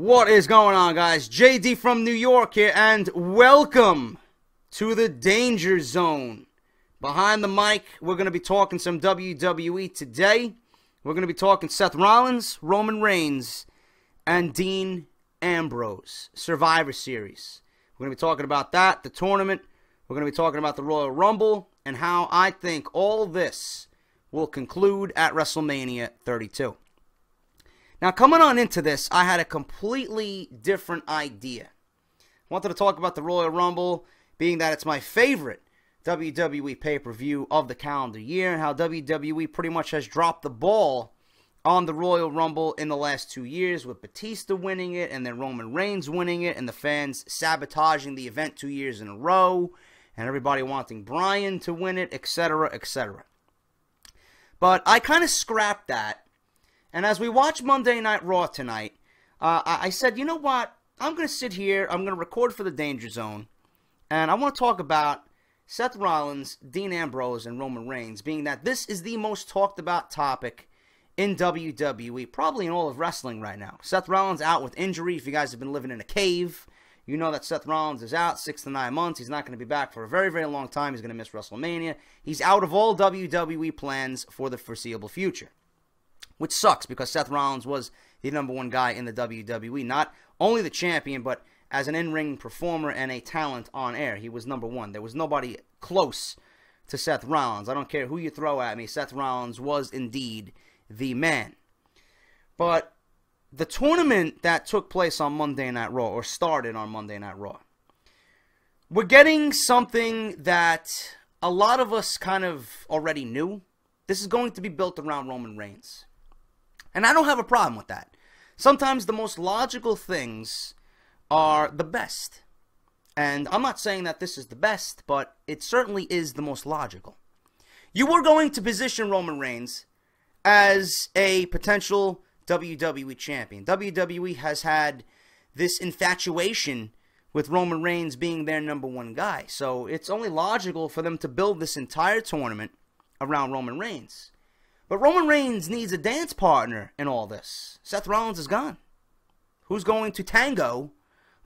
What is going on, guys? JD from New York here, and welcome to the Danger Zone. Behind the mic, we're going to be talking some WWE today. We're going to be talking Seth Rollins, Roman Reigns, and Dean Ambrose. Survivor Series. We're going to be talking about that, the tournament. We're going to be talking about the Royal Rumble, and how I think all this will conclude at WrestleMania 32. Now, coming on into this, I had a completely different idea. I wanted to talk about the Royal Rumble, being that it's my favorite WWE pay-per-view of the calendar year, and how WWE pretty much has dropped the ball on the Royal Rumble in the last 2 years, with Batista winning it, and then Roman Reigns winning it, and the fans sabotaging the event 2 years in a row, and everybody wanting Bryan to win it, etc., etc. But I kind of scrapped that. And as we watch Monday Night Raw tonight, I said, you know what? I'm going to sit here, I'm going to record for the Danger Zone, and I want to talk about Seth Rollins, Dean Ambrose, and Roman Reigns, being that this is the most talked about topic in WWE, probably in all of wrestling right now. Seth Rollins out with injury. If you guys have been living in a cave, you know that Seth Rollins is out 6 to 9 months. He's not going to be back for a very, very long time. He's going to miss WrestleMania. He's out of all WWE plans for the foreseeable future. Which sucks, because Seth Rollins was the #1 guy in the WWE. Not only the champion, but as an in-ring performer and a talent on air. He was #1. There was nobody close to Seth Rollins. I don't care who you throw at me. Seth Rollins was indeed the man. But the tournament that took place on Monday Night Raw, or started on Monday Night Raw, we're getting something that a lot of us kind of already knew. This is going to be built around Roman Reigns. And I don't have a problem with that. Sometimes the most logical things are the best. And I'm not saying that this is the best, but it certainly is the most logical. You were going to position Roman Reigns as a potential WWE champion. WWE has had this infatuation with Roman Reigns being their #1 guy. So it's only logical for them to build this entire tournament around Roman Reigns. But Roman Reigns needs a dance partner in all this. Seth Rollins is gone. Who's going to tango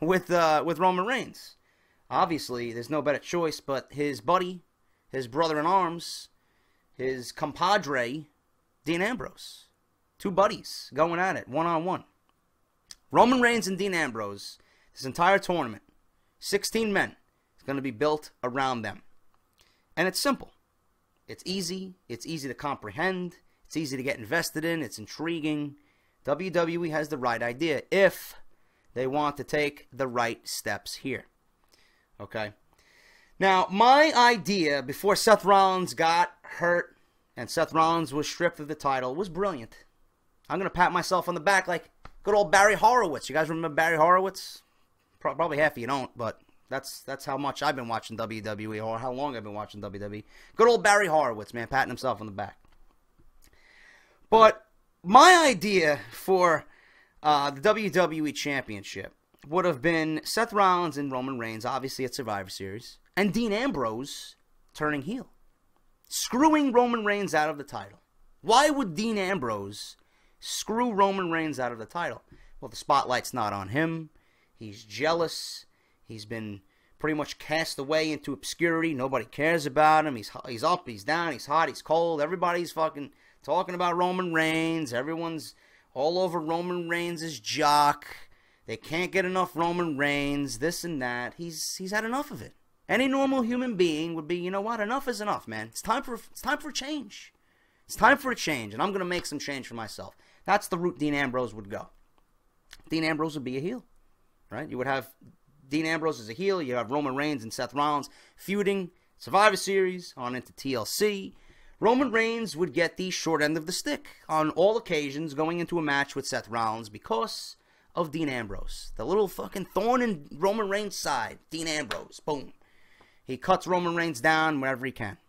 with Roman Reigns? Obviously, there's no better choice but his buddy, his brother-in-arms, his compadre, Dean Ambrose. Two buddies going at it, one-on-one. Roman Reigns and Dean Ambrose, this entire tournament, 16 men, is going to be built around them. And it's simple. It's easy to comprehend, it's easy to get invested in, it's intriguing. WWE has the right idea if they want to take the right steps here. Okay? Now, my idea before Seth Rollins got hurt and Seth Rollins was stripped of the title was brilliant. I'm going to pat myself on the back like good old Barry Horowitz. You guys remember Barry Horowitz? Probably half of you don't, but that's how much I've been watching WWE, or how long I've been watching WWE. Good old Barry Horowitz, man, patting himself on the back. But my idea for the WWE Championship would have been Seth Rollins and Roman Reigns, obviously at Survivor Series, and Dean Ambrose turning heel, screwing Roman Reigns out of the title. Why would Dean Ambrose screw Roman Reigns out of the title? Well, the spotlight's not on him. He's jealous. He's been pretty much cast away into obscurity. Nobody cares about him. He's up, he's down, he's hot, he's cold. Everybody's fucking talking about Roman Reigns. Everyone's all over Roman Reigns' jock. They can't get enough Roman Reigns, this and that. He's had enough of it. Any normal human being would be, you know what, enough is enough, man. It's time for a change. It's time for a change, and I'm going to make some change for myself. That's the route Dean Ambrose would go. Dean Ambrose would be a heel, right? You would have Dean Ambrose as a heel. You have Roman Reigns and Seth Rollins feuding, Survivor Series, on into TLC. Roman Reigns would get the short end of the stick on all occasions going into a match with Seth Rollins because of Dean Ambrose. The little fucking thorn in Roman Reigns' side, Dean Ambrose. Boom. He cuts Roman Reigns down wherever he can.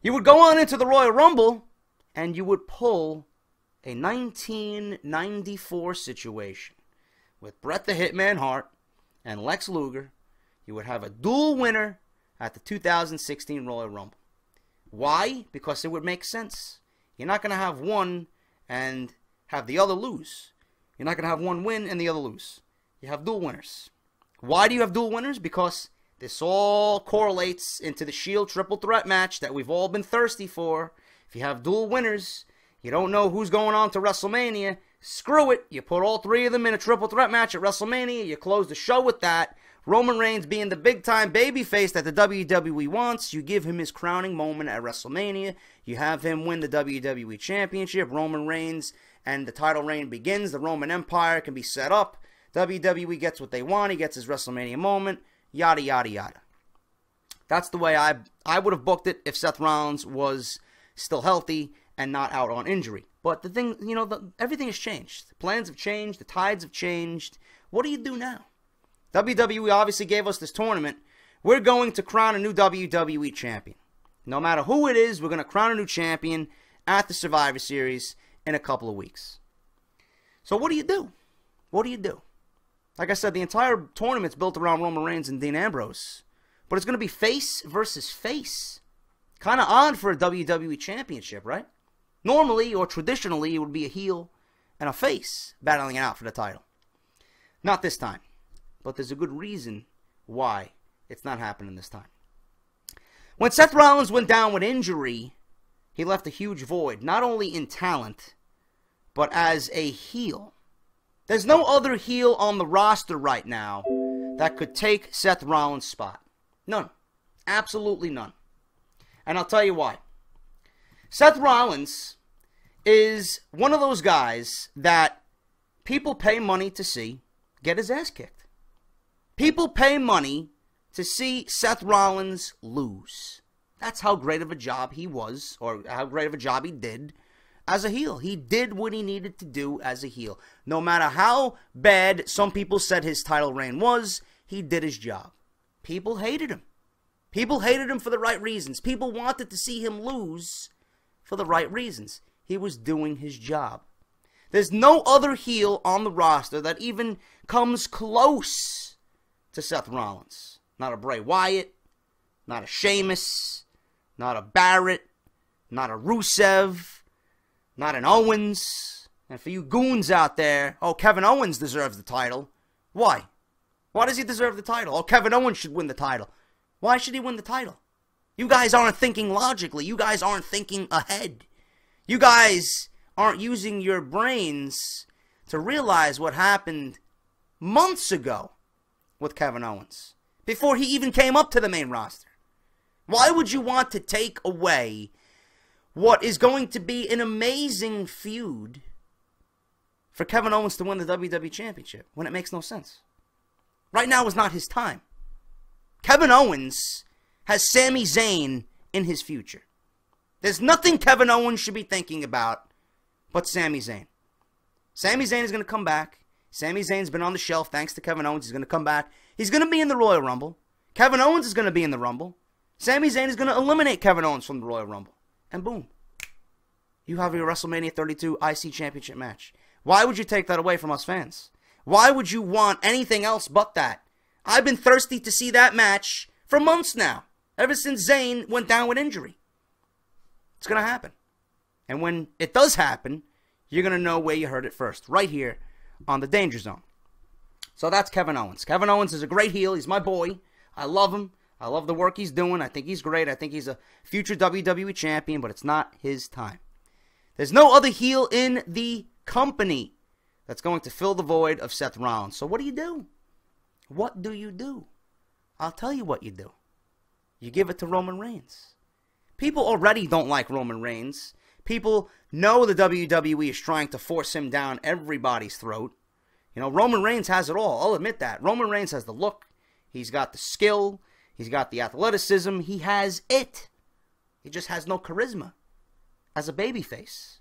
You would go on into the Royal Rumble, and you would pull a 1994 situation with Bret the Hitman Hart and Lex Luger. You would have a dual winner at the 2016 Royal Rumble. Why? Because it would make sense. You're not going to have one and have the other lose. You're not going to have one win and the other lose. You have dual winners. Why do you have dual winners? Because this all correlates into the Shield triple threat match that we've all been thirsty for. If you have dual winners, you don't know who's going on to WrestleMania. Screw it. You put all three of them in a triple threat match at WrestleMania. You close the show with that. Roman Reigns being the big-time babyface that the WWE wants, you give him his crowning moment at WrestleMania. You have him win the WWE Championship. Roman Reigns and the title reign begins. The Roman Empire can be set up. WWE gets what they want. He gets his WrestleMania moment. Yada, yada, yada. That's the way I would have booked it if Seth Rollins was still healthy and not out on injury. But the thing, everything has changed. The plans have changed. The tides have changed. What do you do now? WWE obviously gave us this tournament. We're going to crown a new WWE champion. No matter who it is, we're going to crown a new champion at the Survivor Series in a couple of weeks. So what do you do? What do you do? Like I said, the entire tournament's built around Roman Reigns and Dean Ambrose. But it's going to be face versus face. Kind of odd for a WWE championship, right? Normally, or traditionally, it would be a heel and a face battling it out for the title. Not this time. But there's a good reason why it's not happening this time. When Seth Rollins went down with injury, he left a huge void, not only in talent, but as a heel. There's no other heel on the roster right now that could take Seth Rollins' spot. None. Absolutely none. And I'll tell you why. Seth Rollins is one of those guys that people pay money to see get his ass kicked. People pay money to see Seth Rollins lose. That's how great of a job he was, or how great of a job he did as a heel. He did what he needed to do as a heel. No matter how bad some people said his title reign was, he did his job. People hated him. People hated him for the right reasons. People wanted to see him lose for the right reasons. He was doing his job. There's no other heel on the roster that even comes close to Seth Rollins. Not a Bray Wyatt, not a Sheamus, not a Barrett, not a Rusev, not an Owens. And for you goons out there, oh, Kevin Owens deserves the title. Why? Why does he deserve the title? Oh, Kevin Owens should win the title. Why should he win the title? You guys aren't thinking logically. You guys aren't thinking ahead. You guys aren't using your brains to realize what happened months ago with Kevin Owens, before he even came up to the main roster. Why would you want to take away what is going to be an amazing feud for Kevin Owens to win the WWE Championship when it makes no sense? Right now is not his time. Kevin Owens has Sami Zayn in his future. There's nothing Kevin Owens should be thinking about but Sami Zayn. Sami Zayn is going to come back. Sami Zayn's been on the shelf thanks to Kevin Owens. He's going to come back. He's going to be in the Royal Rumble. Kevin Owens is going to be in the Rumble. Sami Zayn is going to eliminate Kevin Owens from the Royal Rumble. And boom. You have your WrestleMania 32 IC Championship match. Why would you take that away from us fans? Why would you want anything else but that? I've been thirsty to see that match for months now. Ever since Zayn went down with injury. It's going to happen. And when it does happen, you're going to know where you heard it first. Right here on the Danger Zone. So that's Kevin Owens. Kevin Owens is a great heel. He's my boy. I love him. I love the work he's doing. I think he's great. I think he's a future WWE champion, but it's not his time. There's no other heel in the company that's going to fill the void of Seth Rollins. So what do you do? What do you do? I'll tell you what you do. You give it to Roman Reigns. People already don't like Roman Reigns. People know the WWE is trying to force him down everybody's throat. You know, Roman Reigns has it all. I'll admit that. Roman Reigns has the look. He's got the skill. He's got the athleticism. He has it. He just has no charisma as a babyface.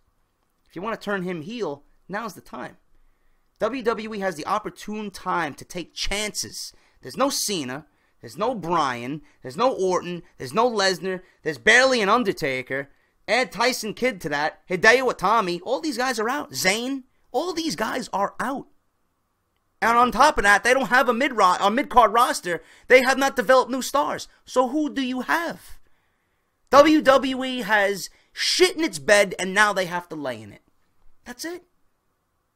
If you want to turn him heel, now's the time. WWE has the opportune time to take chances. There's no Cena. There's no Bryan. There's no Orton. There's no Lesnar. There's barely an Undertaker. Add Tyson Kidd to that. Hideo Itami. All these guys are out. Zayn. All these guys are out. And on top of that, they don't have a mid-card roster. They have not developed new stars. So who do you have? WWE has shit in its bed, and now they have to lay in it. That's it.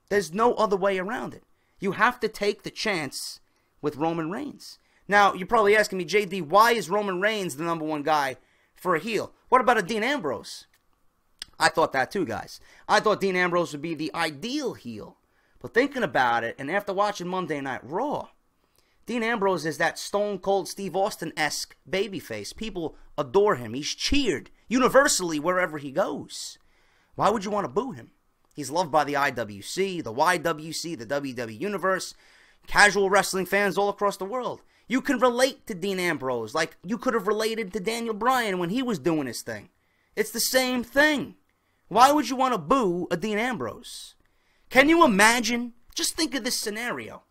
There's no other way around it. You have to take the chance with Roman Reigns. Now, you're probably asking me, JD, why is Roman Reigns the #1 guy for a heel? What about a Dean Ambrose? I thought that too, guys. I thought Dean Ambrose would be the ideal heel. But thinking about it, and after watching Monday Night Raw, Dean Ambrose is that Stone Cold Steve Austin-esque babyface. People adore him. He's cheered universally wherever he goes. Why would you want to boo him? He's loved by the IWC, the YWC, the WWE Universe, casual wrestling fans all across the world. You can relate to Dean Ambrose like you could have related to Daniel Bryan when he was doing his thing. It's the same thing. Why would you want to boo a Dean Ambrose? Can you imagine? Just think of this scenario.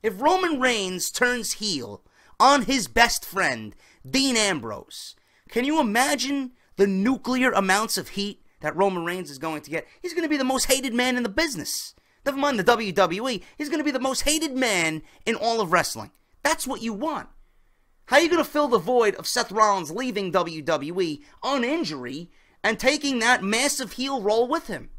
If Roman Reigns turns heel on his best friend, Dean Ambrose, can you imagine the nuclear amounts of heat that Roman Reigns is going to get? He's going to be the most hated man in the business. Never mind the WWE, he's going to be the most hated man in all of wrestling. That's what you want. How are you going to fill the void of Seth Rollins leaving WWE on injury and taking that massive heel role with him?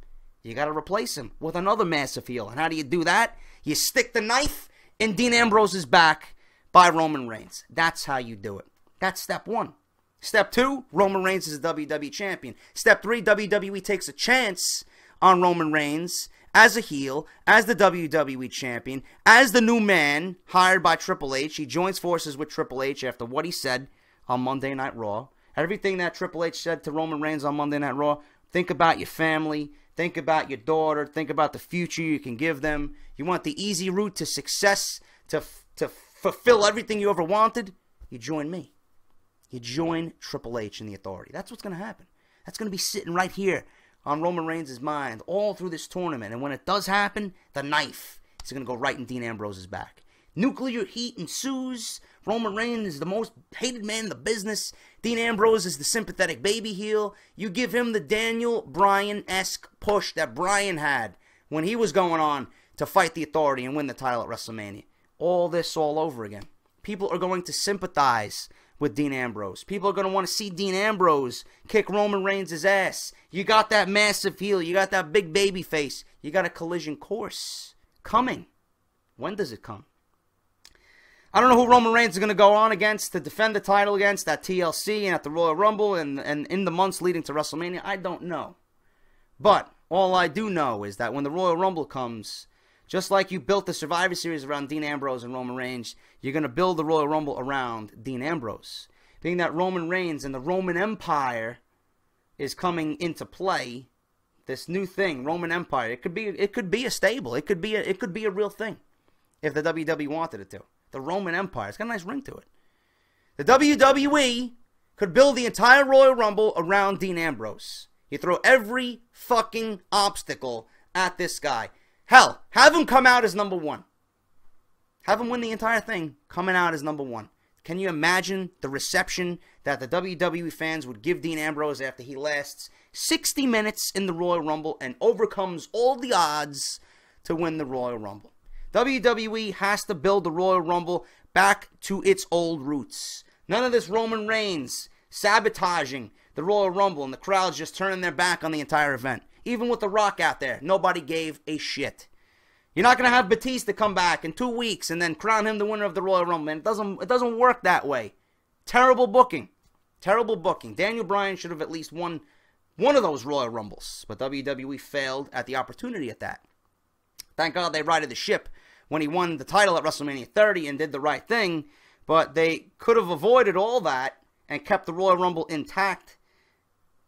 You got to replace him with another massive heel. And how do you do that? You stick the knife in Dean Ambrose's back by Roman Reigns. That's how you do it. That's step 1. Step 2, Roman Reigns is a WWE champion. Step 3, WWE takes a chance on Roman Reigns as a heel, as the WWE champion, as the new man hired by Triple H. He joins forces with Triple H after what he said on Monday Night Raw. Everything that Triple H said to Roman Reigns on Monday Night Raw, think about your family, think about your daughter, think about the future you can give them. You want the easy route to success, to fulfill everything you ever wanted? You join me. You join Triple H in the Authority. That's what's going to happen. That's going to be sitting right here on Roman Reigns' mind all through this tournament. And when it does happen, the knife is going to go right in Dean Ambrose's back. Nuclear heat ensues. Roman Reigns is the most hated man in the business. Dean Ambrose is the sympathetic baby heel. You give him the Daniel Bryan-esque push that Bryan had when he was going on to fight the Authority and win the title at WrestleMania. All this all over again. People are going to sympathize with Dean Ambrose. People are going to want to see Dean Ambrose kick Roman Reigns' ass. You got that massive heel. You got that big baby face. You got a collision course coming. When does it come? I don't know who Roman Reigns is going to go on against to defend the title against at TLC and at the Royal Rumble and in the months leading to WrestleMania. I don't know. But all I do know is that when the Royal Rumble comes, just like you built the Survivor Series around Dean Ambrose and Roman Reigns, you're going to build the Royal Rumble around Dean Ambrose. Being that Roman Reigns and the Roman Empire is coming into play, this new thing, Roman Empire, it could be a stable. It could be a real thing if the WWE wanted it to. The Roman Empire. It's got a nice ring to it. The WWE could build the entire Royal Rumble around Dean Ambrose. You throw every fucking obstacle at this guy. Hell, have him come out as #1. Have him win the entire thing coming out as #1. Can you imagine the reception that the WWE fans would give Dean Ambrose after he lasts 60 minutes in the Royal Rumble and overcomes all the odds to win the Royal Rumble? WWE has to build the Royal Rumble back to its old roots. None of this Roman Reigns sabotaging the Royal Rumble and the crowds just turning their back on the entire event. Even with The Rock out there, nobody gave a shit. You're not going to have Batista come back in 2 weeks and then crown him the winner of the Royal Rumble. Man, it doesn't work that way. Terrible booking. Terrible booking. Daniel Bryan should have at least won one of those Royal Rumbles, but WWE failed at the opportunity at that. Thank God they righted the ship when he won the title at WrestleMania 30 and did the right thing, but they could have avoided all that and kept the Royal Rumble intact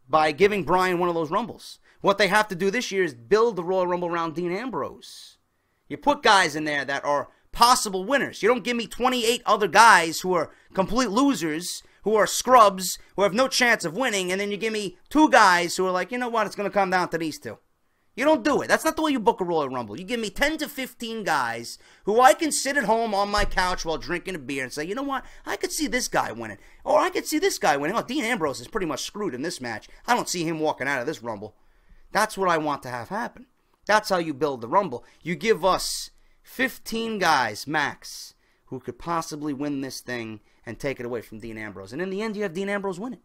by giving Bryan one of those Rumbles. What they have to do this year is build the Royal Rumble around Dean Ambrose. You put guys in there that are possible winners. You don't give me 28 other guys who are complete losers, who are scrubs, who have no chance of winning, and then you give me 2 guys who are like, you know what, it's going to come down to these 2. You don't do it. That's not the way you book a Royal Rumble. You give me 10 to 15 guys who I can sit at home on my couch while drinking a beer and say, you know what, I could see this guy winning. Or I could see this guy winning. Oh, Dean Ambrose is pretty much screwed in this match. I don't see him walking out of this Rumble. That's what I want to have happen. That's how you build the Rumble. You give us 15 guys, max, who could possibly win this thing and take it away from Dean Ambrose. And in the end, you have Dean Ambrose win it.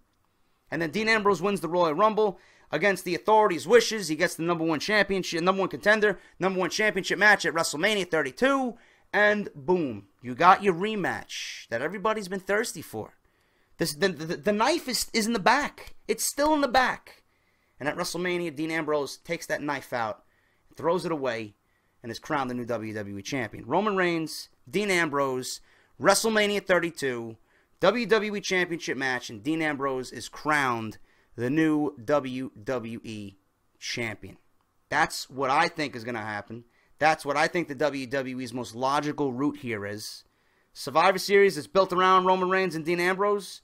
And then Dean Ambrose wins the Royal Rumble against the Authority's wishes. He gets the number one championship, number one contender, number one championship match at WrestleMania 32. And boom, you got your rematch that everybody's been thirsty for. The knife is in the back. It's still in the back. And at WrestleMania, Dean Ambrose takes that knife out, throws it away, and is crowned the new WWE Champion. Roman Reigns, Dean Ambrose, WrestleMania 32, WWE Championship match, and Dean Ambrose is crowned the new WWE Champion. That's what I think is going to happen. That's what I think the WWE's most logical route here is. Survivor Series is built around Roman Reigns and Dean Ambrose.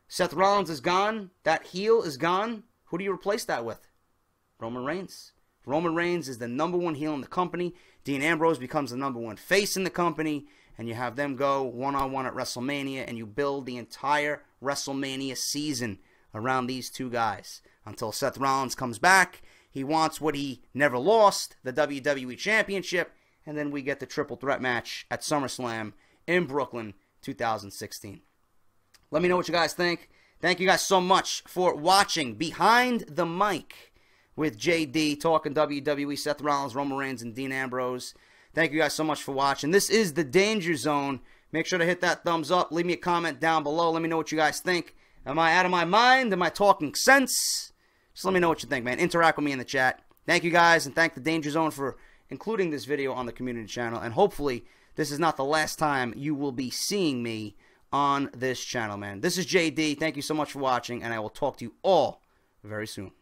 Seth Rollins is gone. That heel is gone. Who do you replace that with? Roman Reigns. Roman Reigns is the number one heel in the company. Dean Ambrose becomes the number one face in the company. And you have them go one-on-one at WrestleMania. And you build the entire WrestleMania season around these two guys. Until Seth Rollins comes back. He wants what he never lost, the WWE Championship. And then we get the triple threat match at SummerSlam in Brooklyn 2016. Let me know what you guys think. Thank you guys so much for watching Behind the Mic with JD, talking WWE, Seth Rollins, Roman Reigns, and Dean Ambrose. Thank you guys so much for watching. This is the Danger Zone. Make sure to hit that thumbs up. Leave me a comment down below. Let me know what you guys think. Am I out of my mind? Am I talking sense? Just let me know what you think, man. Interact with me in the chat. Thank you guys, and thank the Danger Zone for including this video on the community channel. And hopefully, this is not the last time you will be seeing me on this channel, man. This is JD. Thank you so much for watching, and I will talk to you all very soon.